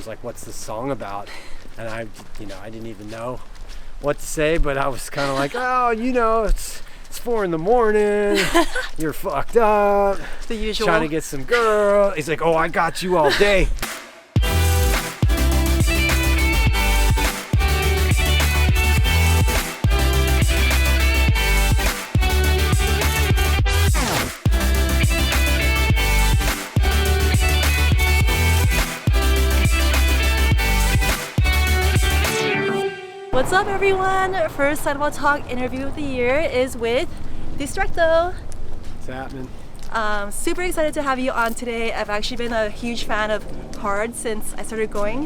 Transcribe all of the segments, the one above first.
was like, what's this song about? And I didn't even know what to say, but I was kind of like, oh, it's 4 a.m, you're fucked up, the usual, trying to get some girl. He's like, oh, I got you all day. What's up, everyone? First Sidewalk Talk interview of the year is with Destructo. What's happening? Super excited to have you on today. I've actually been a huge fan of Hard since I started going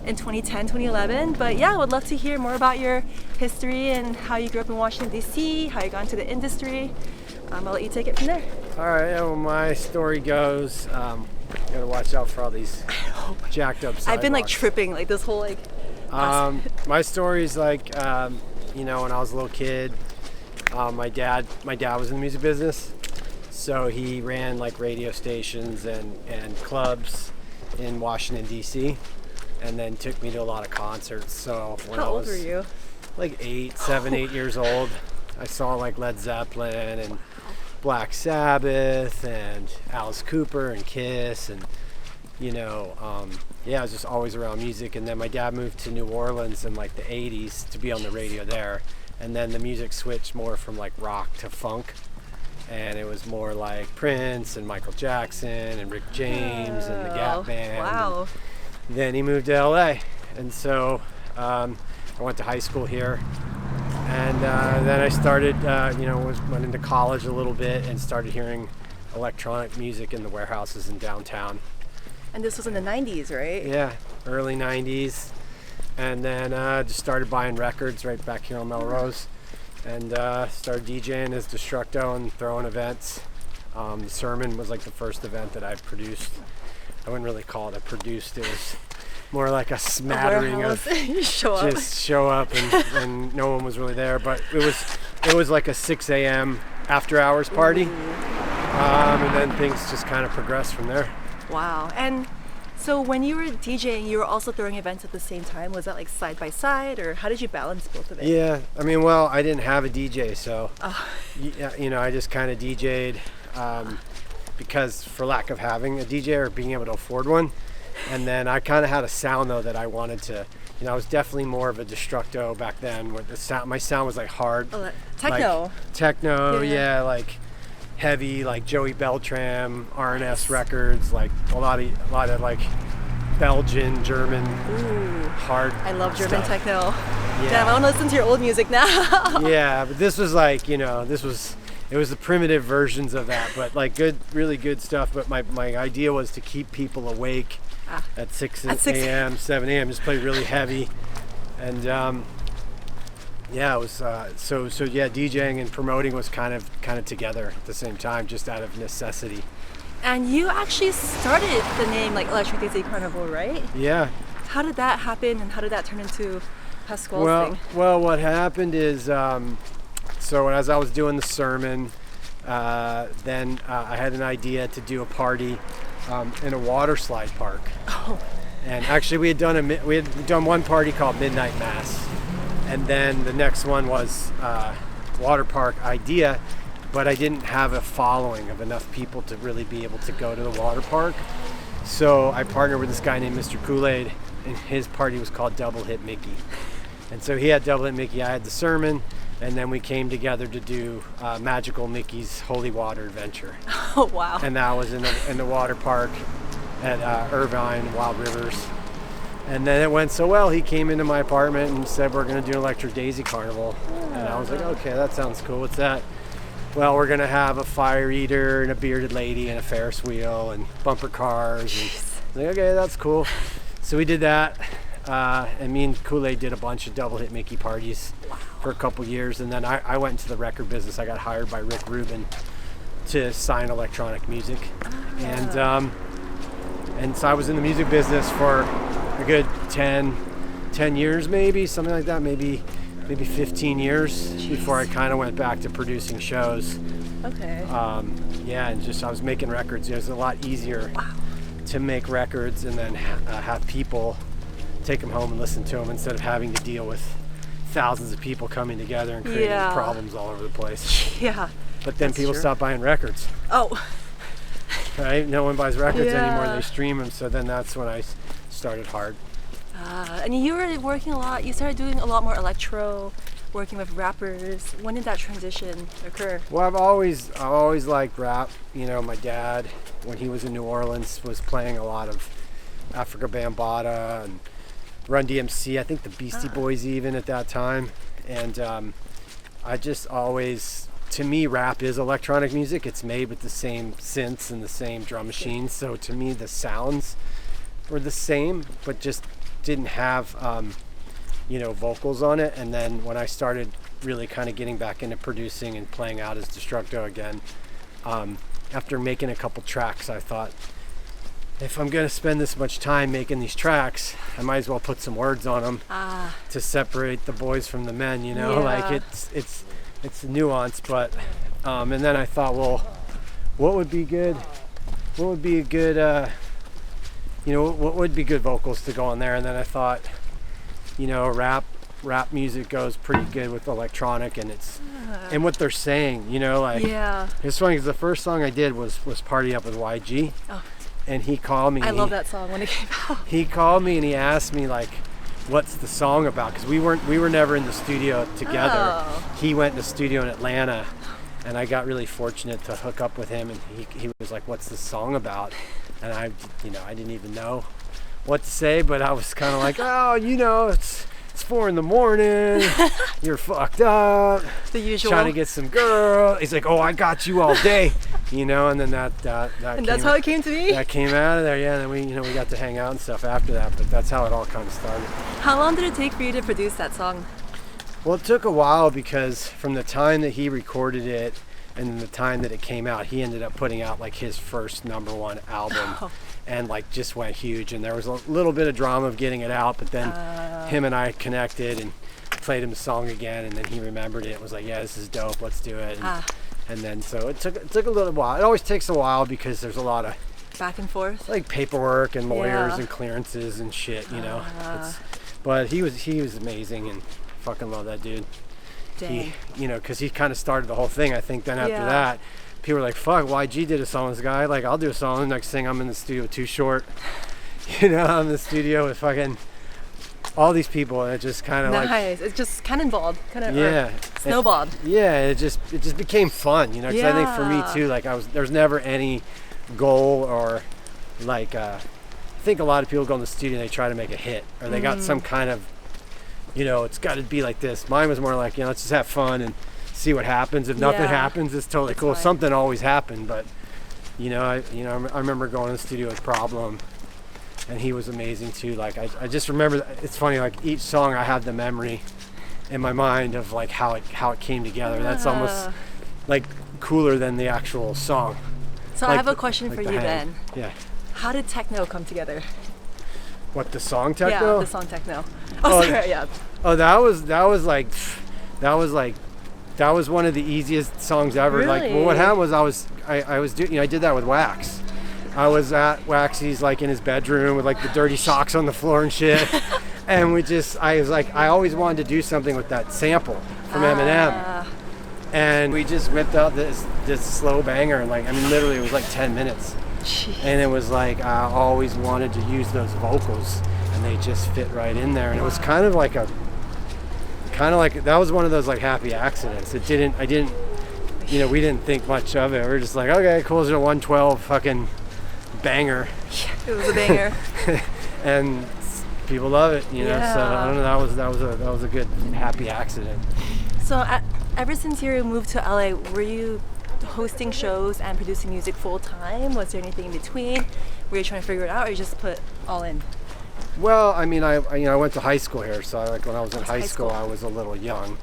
in 2010, 2011. But yeah, I would love to hear more about your history and how you grew up in Washington, D.C., how you got into the industry. I'll let you take it from there. All right, well, my story goes, gotta watch out for all these jacked up sidewalks. I've been like tripping like this whole like... My story is like, when I was a little kid, my dad was in the music business, so he ran like radio stations and clubs in Washington, D.C., and then took me to a lot of concerts. So when How old were you? Like 8 years old, I saw like Led Zeppelin and Black Sabbath and Alice Cooper and Kiss, and I was just always around music. And then my dad moved to New Orleans in like the 80s to be on the radio there. And then the music switched more from like rock to funk. And it was more like Prince and Michael Jackson and Rick James and the Gap Band. Wow. And then he moved to LA. And so I went to high school here. And then I started, went into college a little bit and started hearing electronic music in the warehouses in downtown. And this was in the 90s, right? Yeah, early 90s. And then just started buying records right back here on Melrose. And started DJing as Destructo and throwing events. The Sermon was like the first event that I produced. I wouldn't really call it a produced. It was more like a smattering of show up and no one was really there. But it was like a 6 a.m. after hours party. And then things just kind of progressed from there. Wow. And so when you were DJing, you were also throwing events at the same time. Was that like side by side, or how did you balance both of it? Yeah, I didn't have a DJ, so I just kind of DJ'd because for lack of having a DJ or being able to afford one. And then I kind of had a sound though that I wanted to. I was definitely more of a Destructo back then. Where my sound was like hard, techno, like, techno, yeah, like heavy, like Joey Beltram, R&S records, like a lot of like Belgian, German, hard. I love German stuff. techno. Yeah. Damn, I want to listen to your old music now. Yeah, but this was like, it was the primitive versions of that, but like really good stuff. But my idea was to keep people awake at 6 a.m., 7 a.m., just play really heavy. And it was DJing and promoting was kind of together at the same time, just out of necessity. And you actually started the name like Electric Daisy Carnival, right? Yeah. How did that happen, and how did that turn into Pasquale's thing? Well, what happened is, so as I was doing the Sermon, then I had an idea to do a party in a water slide park. Oh. And actually, we had done one party called Midnight Mass. And then the next one was water park idea, but I didn't have a following of enough people to really be able to go to the water park. So I partnered with this guy named Mr. Kool-Aid, and his party was called Double Hit Mickey. And so he had Double Hit Mickey, I had the Sermon, and then we came together to do Magical Mickey's Holy Water Adventure. Oh, wow. And that was in the water park at Irvine, Wild Rivers. And then it went so well, he came into my apartment and said, we're going to do an Electric Daisy Carnival. And I was like, okay, that sounds cool. What's that? Well, we're going to have a fire eater and a bearded lady and a Ferris wheel and bumper cars. And I was like, okay, that's cool. So we did that. And me and Kool-Aid did a bunch of Double Hit Mickey parties for a couple years. And then I went into the record business. I got hired by Rick Rubin to sign electronic music. And so I was in the music business for a good 10 years, maybe something like that, maybe 15 years. Jeez. Before I kind of went back to producing shows. Okay. And just I was making records. It was a lot easier to make records and then have people take them home and listen to them instead of having to deal with thousands of people coming together and creating problems all over the place. Yeah. But then people stop buying records. Oh. Right? No one buys records anymore. They stream them. So then that's when I started hard. And you were working a lot. You started doing a lot more electro, working with rappers. When did that transition occur? Well, I've always liked rap. You know, my dad, when he was in New Orleans, was playing a lot of Africa Bambaataa and Run DMC. I think the Beastie Boys even at that time. And I just always, to me, rap is electronic music. It's made with the same synths and the same drum machines. So to me, the sounds were the same, but just didn't have vocals on it. And then when I started really kind of getting back into producing and playing out as Destructo again, after making a couple tracks, I thought, if I'm gonna spend this much time making these tracks, I might as well put some words on them to separate the boys from the men, like it's nuance. But and then I thought, well, what would be good what would be good vocals to go on there? And then I thought, rap music goes pretty good with electronic, and it's and what they're saying, It's funny because the first song I did was Party Up with YG. And he called me. I love that song when it came out. He called me and he asked me like, what's the song about? Because we were never in the studio together. He went in the studio in Atlanta, and I got really fortunate to hook up with him, and he was like, what's the song about? And I didn't even know what to say, but I was kind of like, it's 4 a.m. You're fucked up. The usual. Trying to get some girl. He's like, oh, I got you all day, and then that and that's how it came to be. That came out of there, yeah. And then we got to hang out and stuff after that, but that's how it all kind of started. How long did it take for you to produce that song? Well, it took a while because from the time that he recorded it and then the time that it came out, he ended up putting out like his first #1 album. And like just went huge, and there was a little bit of drama of getting it out, but then him and I connected and played him the song again, and then he remembered it and was like, yeah, this is dope, let's do it. And then so it took a little while. It always takes a while because there's a lot of back and forth, like paperwork and lawyers and clearances and shit, but he was amazing, and fucking love that dude. Dang. Because he kind of started the whole thing. I think then after that, people were like, fuck, YG did a song with this guy. Like, I'll do a song. The next thing, I'm in the studio with Too Short. I'm in the studio with fucking all these people, and it just kind of nice. It just cannonballed, snowballed. It just became fun, because I think for me too, like there's never any goal or like I think a lot of people go in the studio and they try to make a hit, or they got some kind of, it's got to be like this. Mine was more like, let's just have fun and see what happens. If nothing happens, it's totally cool. Fine. Something always happened, but I remember going to the studio with Problem, and he was amazing too. Like I just remember, it's funny, like each song I have the memory in my mind of like how it came together. That's almost like cooler than the actual song. So I have a question for you then. Yeah. How did Techno come together? What, the song Techno? Yeah, the song Techno. Sorry, yeah. Oh, that was one of the easiest songs ever. Really? Like, well, what happened was I was doing, I did that with Wax. I was at Waxy's like in his bedroom with like the dirty socks on the floor and shit. And I was like, I always wanted to do something with that sample from Eminem. And we just ripped out this slow banger, and literally it was like 10 minutes. Jeez. And it was like, I always wanted to use those vocals, and they just fit right in there. And it was kind of like that was one of those like happy accidents. We didn't think much of it. We were just like, okay, cool, it's a 112 fucking banger. It was a banger. And people love it, So I don't know, that was a good happy accident. So ever since you moved to LA, were you hosting shows and producing music full time? Was there anything in between? Were you trying to figure it out, or you just put all in? Well, I went to high school here, so when I was in high school, I was a little young.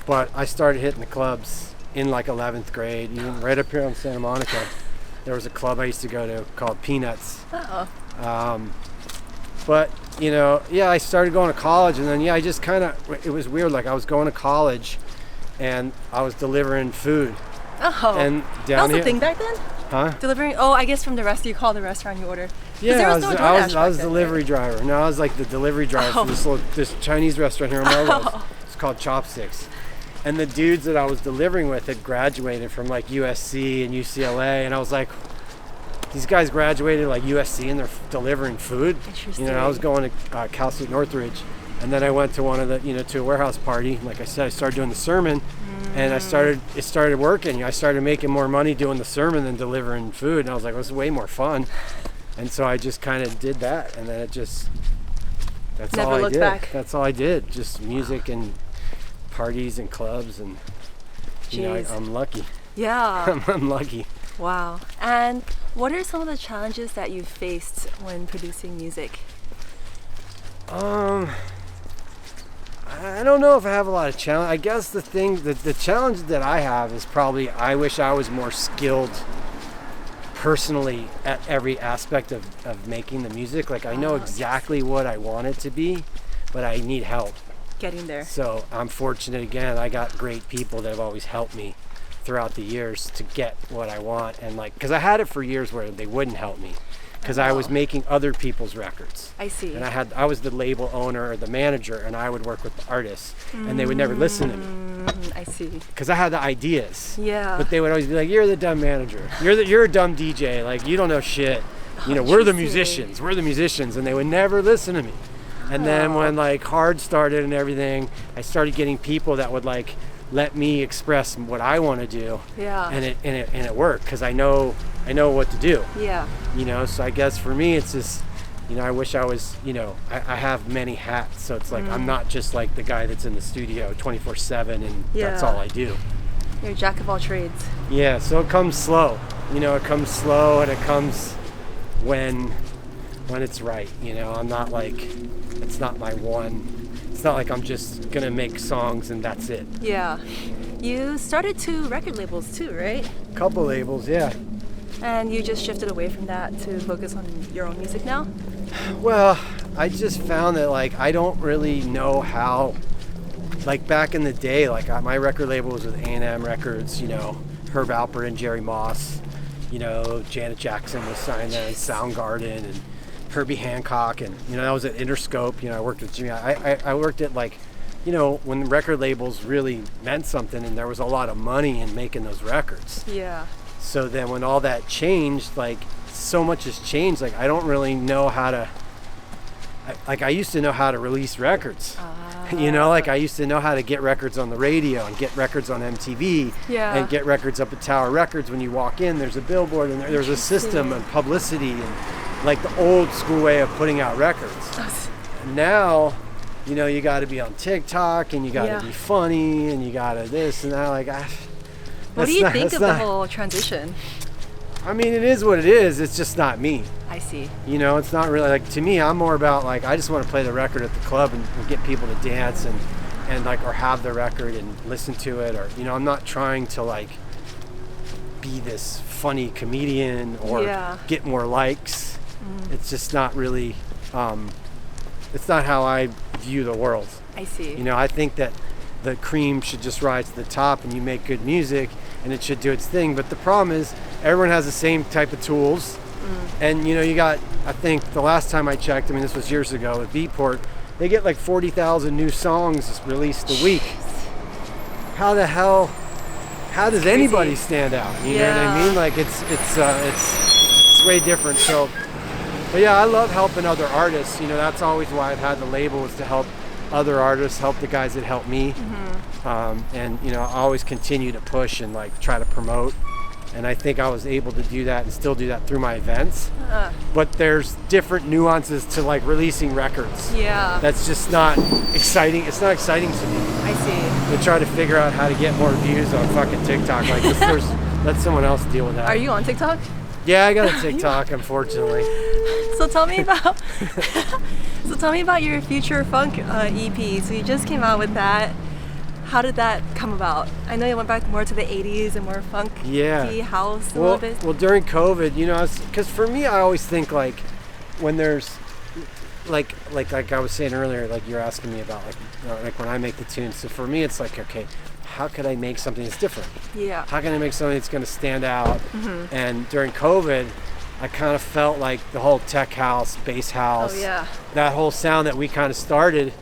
But I started hitting the clubs in like 11th grade, even right up here on Santa Monica. There was a club I used to go to called Peanuts. But I started going to college, and then I just kind of, it was weird. Like I was going to college, and I was delivering food. Oh, and that was a thing back then? Huh? Delivering? Oh, I guess from the rest you call the restaurant you order. Yeah, there I was was, no I was, DoorDash I was back then, delivery right? driver. No, I was like the delivery driver Oh. for this Chinese restaurant here in Melrose. It's called Chopsticks. And the dudes that I was delivering with had graduated from like USC and UCLA, and I was like, these guys graduated like USC and they're delivering food. Interesting. I was going to Cal State Northridge, and then I went to one of the, to a warehouse party. Like I said, I started doing the sermon, and it started working. I started making more money doing the sermon than delivering food, and I was like, this is way more fun. And so I just kind of did that, and then that's Never all I looked did. back. That's all I did, just music and parties and clubs, and Jeez. I'm lucky. Yeah. I'm lucky. Wow. And what are some of the challenges that you've faced when producing music? I don't know if I have a lot of challenge. I guess the challenge that I have is probably I wish I was more skilled personally at every aspect of making the music. Like I know exactly what I want it to be, but I need help. Getting there. So I'm fortunate again, I got great people that have always helped me throughout the years to get what I want. And like, cause I had it for years where they wouldn't help me because I was making other people's records. I see. And I was the label owner or the manager, and I would work with the artists, and they would never listen to me. I see. Because I had the ideas. Yeah. But they would always be like, "You're the dumb manager. You're a dumb DJ. Like you don't know shit. We're the musicians. We're the musicians," and they would never listen to me. And then when like hard started and everything, I started getting people that would like let me express what I want to do. Yeah. And it worked because I know what to do. Yeah. So I guess for me it's just, I wish I was, I have many hats, so it's like I'm not just like the guy that's in the studio 24/7 and that's all I do. You're a jack of all trades. Yeah, so it comes slow. It comes slow, and it comes when it's right. I'm not like, it's not my one. It's not like I'm just gonna make songs and that's it. Yeah. You started 2 record labels too, right? Couple labels, yeah. And you just shifted away from that to focus on your own music now? Well, I just found that like I don't really know how, like back in the day, like my record label was with A&M Records, Herb Alpert and Jerry Moss, Janet Jackson was signed there, and Soundgarden, and Herbie Hancock, and that was at Interscope. I worked with Jimmy. I worked at like, when record labels really meant something, and there was a lot of money in making those records. Yeah. So then when all that changed, like so much has changed. Like I don't really know how to. I used to know how to release records. Like I used to know how to get records on the radio and get records on MTV and get records up at Tower Records. When you walk in, there's a billboard and there's a system and publicity and like the old school way of putting out records. And now, you got to be on TikTok and you got to be funny and you got to this and that. Like, what do you think of the whole transition? I mean, it is what it is. It's just not me. I see. It's not really like, to me, I'm more about like, I just want to play the record at the club and get people to dance and like, or have the record and listen to it, or, I'm not trying to like be this funny comedian or get more likes. It's just not really, it's not how I view the world. I see. I think that the cream should just rise to the top and you make good music and it should do its thing. But the problem is everyone has the same type of tools. And you got, I think the last time I checked, I mean this was years ago with Beatport, they get like 40,000 new songs released a week. How the hell, how does anybody stand out? You know what I mean? Like it's way different. So, but yeah, I love helping other artists. That's always why I've had the label, is to help other artists, help the guys that help me. And I always continue to push and like try to promote. And I think I was able to do that and still do that through my events. But there's different nuances to like releasing records. Yeah. That's just not exciting. It's not exciting to me. I see. To try to figure out how to get more views on fucking TikTok. Like let someone else deal with that. Are you on TikTok? Yeah, I got a TikTok, unfortunately. So tell me about your Future Funk EP. So you just came out with that. How did that come about? I know you went back more to the 80s and more funky house a little bit. Well, during COVID, because for me, I always think like when there's like I was saying earlier, like you're asking me about like when I make the tunes. So for me, it's like, okay, how could I make something that's different? Yeah. How can I make something that's going to stand out? And during COVID, I kind of felt like the whole tech house, bass house, Oh yeah. that whole sound that we kind of started,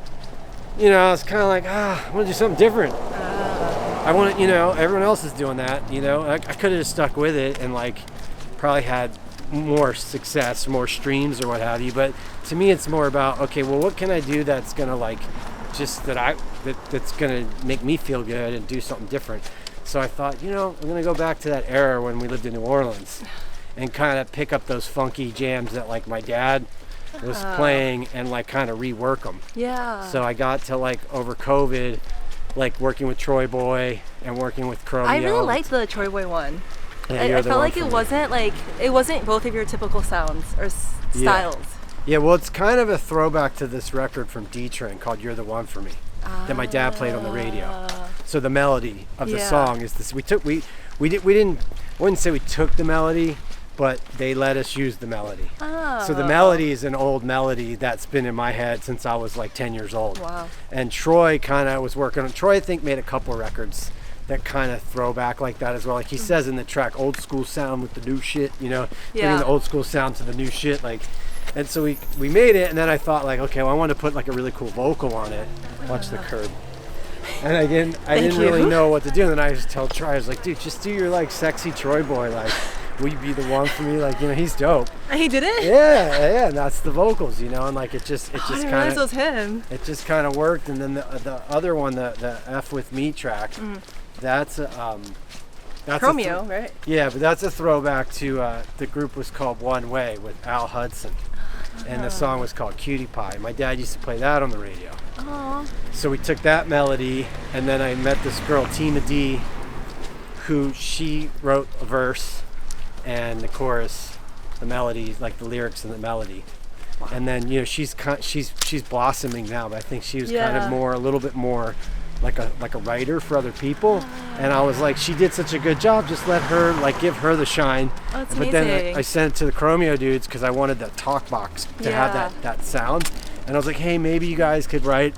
I was kind of like, I want to do something different. I want to, everyone else is doing that, I could have just stuck with it and like probably had more success, more streams or what have you. But to me, it's more about, okay, well, what can I do that's going to like, just that's going to make me feel good and do something different. So I thought, I'm going to go back to that era when we lived in New Orleans and kind of pick up those funky jams that like my dad was playing and like kind of rework them. Yeah. So I got to like over COVID, like working with Troy Boy and working with Chromeo. I really liked the Troy Boy one. Yeah, I felt like it wasn't both of your typical sounds or styles. Yeah, well, it's kind of a throwback to this record from DJing called "You're the One for Me" that my dad played on the radio. So the melody of the song is this. I wouldn't say we took the melody, but they let us use the melody. Oh. So the melody is an old melody that's been in my head since I was like 10 years old. Wow. And Troy kind of was working on. Troy, I think, made a couple records that kind of throwback like that as well. Like he says in the track, old school sound with the new shit, bringing the old school sound to the new shit. Like, and so we made it, and then I thought like, okay, well, I want to put like a really cool vocal on it. Watch the curb. And I didn't really know what to do. And then I just tell Troy, I was like, dude, just do your like sexy Troy Boy, like, will you be the one for me? Like, he's dope. And he did it? Yeah, and that's the vocals, and like it just I kind didn't realize it was of him. it just kind of worked. And then the other one, the F with Me track, that's Chromeo, right? Yeah, but that's a throwback to the group was called One Way with Al Hudson, and the song was called Cutie Pie. My dad used to play that on the radio. Aww. So we took that melody, and then I met this girl, Tina D, who she wrote a verse and the chorus, the melody, like the lyrics and the melody. Wow. And then she's blossoming now, but I think she was kind of a little bit more like a writer for other people. And I was like, she did such a good job, just let her, like, give her the shine. Oh, that's but amazing. then I sent it to the Chromeo dudes because I wanted that talk box to have that sound. And I was like, hey, maybe you guys could write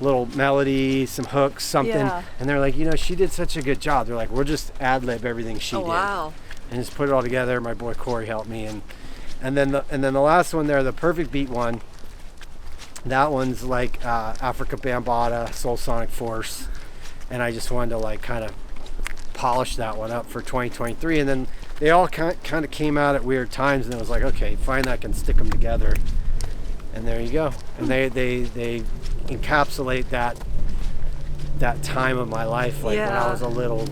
a little melody, some hooks, something. Yeah. And they're like, she did such a good job. They're like, we'll just ad-lib everything she did. Wow. And just put it all together. My boy Corey helped me. And then the last one there, the Perfect Beat one, that one's like Africa Bambaataa, Soul Sonic Force, and I just wanted to like kind of polish that one up for 2023. And then they all kind of came out at weird times, and it was like, okay, finally I can stick them together. And there you go. And they encapsulate that time of my life, like when I was a little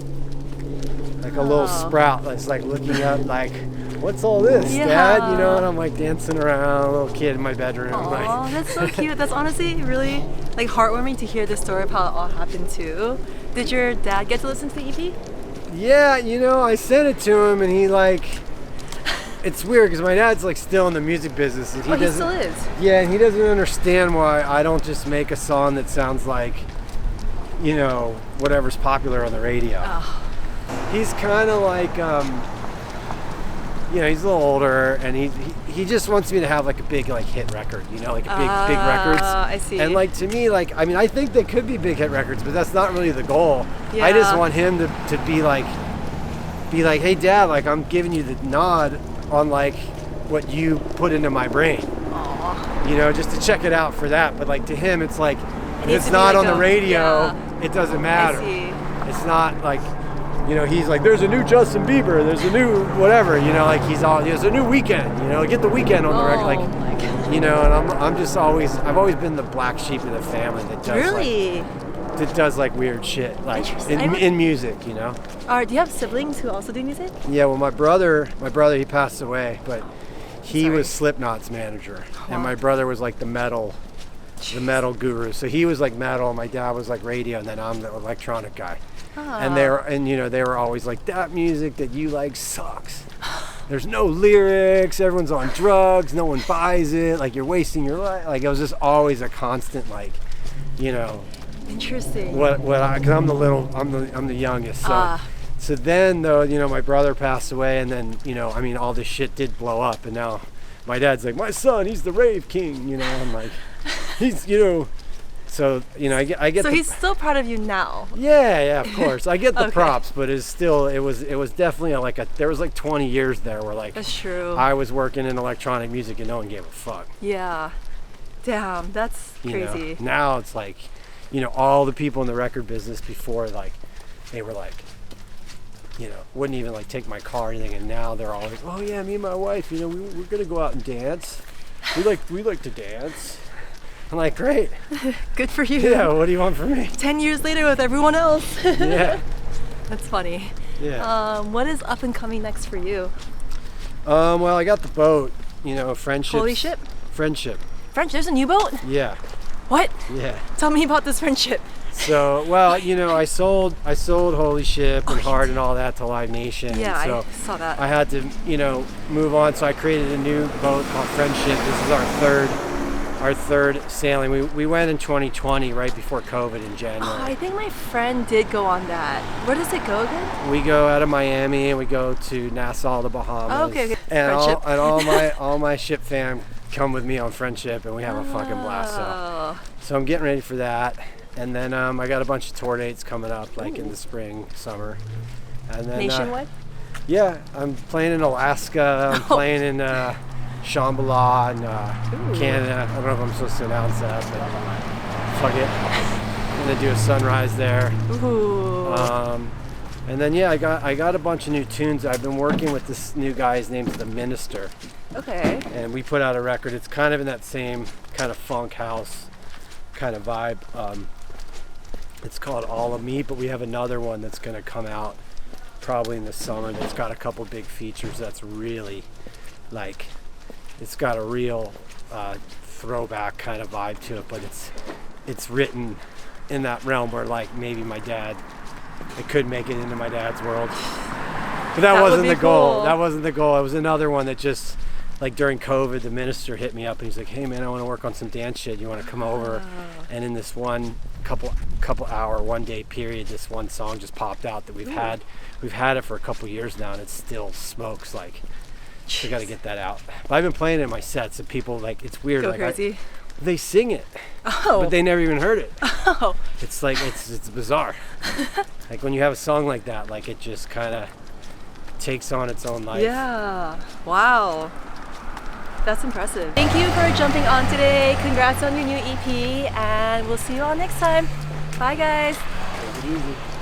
sprout that's like looking up like, what's all this, Dad? And I'm like dancing around, a little kid in my bedroom. Oh, like, that's so cute. That's honestly really like heartwarming to hear the story of how it all happened too. Did your dad get to listen to the EP? Yeah, I sent it to him, and he like, it's weird because my dad's like still in the music business. And he still is. Yeah, and he doesn't understand why I don't just make a song that sounds like, whatever's popular on the radio. Oh. He's kind of like, he's a little older, and he just wants me to have like a big like hit record, like a big records. I see. And like to me, like, I mean, I think they could be big hit records, but that's not really the goal. Yeah. I just want him to be like, hey, Dad, like I'm giving you the nod on like what you put into my brain. Aww. Just to check it out for that. But like to him, it's like if it's not on the radio, it doesn't matter. I see. It's not like. He's like, there's a new Justin Bieber, there's a new whatever, like there's a new Weeknd, get the Weeknd on the record, like, and I've always been the black sheep of the family that does like weird shit, like in music, Do you have siblings who also do music? Yeah, well, my brother, he passed away, but he was Slipknot's manager, and my brother was like the metal guru, so he was like metal, my dad was like radio, and then I'm the electronic guy. And they were always like, that music that you like sucks. There's no lyrics, everyone's on drugs, no one buys it, like you're wasting your life. Like it was just always a constant like, Interesting. Because I'm the youngest. So then though, my brother passed away, and then all this shit did blow up, and now my dad's like, my son, he's the rave king. I'm like, he's So you know, I get. So the, he's still proud of you now. yeah, of course. I get the Okay. props, but it's still it was definitely there was like 20 years there where like That's true. I was working in electronic music and no one gave a fuck. Yeah. Damn, that's You crazy. know? Now it's like, you know, all the people in the record business before, like, they were like, you know, wouldn't even like take my car or anything, and now they're all like, oh yeah, me and my wife, you know, we're gonna go out and dance. We like to dance. I'm like, great. Good for you. Yeah, what do you want from me? 10 years later with everyone else. Yeah. That's funny. Yeah. What is up and coming next for you? Well, I got the boat, you know, friendship. Holy shit. Friendship. French, there's a new boat? Yeah. What? Yeah. Tell me about this friendship. So, well, you know, I sold Holy Ship and Heart and all that to Live Nation. Yeah, and so I saw that. I had to, you know, move on. So I created a new boat called Friendship. This is our third sailing. We went in 2020, right before COVID in January. I think my friend did go on that. Where does it go again? We go out of Miami and we go to Nassau, the Bahamas. Oh, okay. And Friendship. all my ship fam come with me on Friendship, and we have a fucking blast. So I'm getting ready for that. And then I got a bunch of tour dates coming up, like in the spring, summer. And then Nationwide? yeah, I'm playing in Alaska. I'm playing in Shambhala and Canada. I don't know if I'm supposed to announce that, but fuck it. I'm gonna do a sunrise there. Ooh. And then yeah, I got a bunch of new tunes. I've been working with this new guy. His name's The Minister, Okay. and we put out a record. It's kind of in that same kind of funk house kind of vibe. It's called All of Me, but we have another one that's gonna come out probably in the summer. That's got a couple big features. That's really like, it's got a real throwback kind of vibe to it, but it's written in that realm where like maybe my dad, it could make it into my dad's world, but that would wasn't be the goal. cool. That wasn't the goal. It was another one that just like during COVID, The Minister hit me up and he's like, hey man, I want to work on some dance shit. You want to come over? And in this one couple hour, 1 day period, this one song just popped out that we've had it for a couple years now, and it still smokes. Like, so I got to get that out. But I've been playing it in my sets, and people like, it's weird. Go like crazy. they sing it, Oh. but they never even heard it. Oh. It's like it's bizarre. Like when you have a song like that, like it just kind of takes on its own life. Yeah. Wow. That's impressive. Thank you for jumping on today. Congrats on your new EP, and we'll see you all next time. Bye, guys. Take it easy.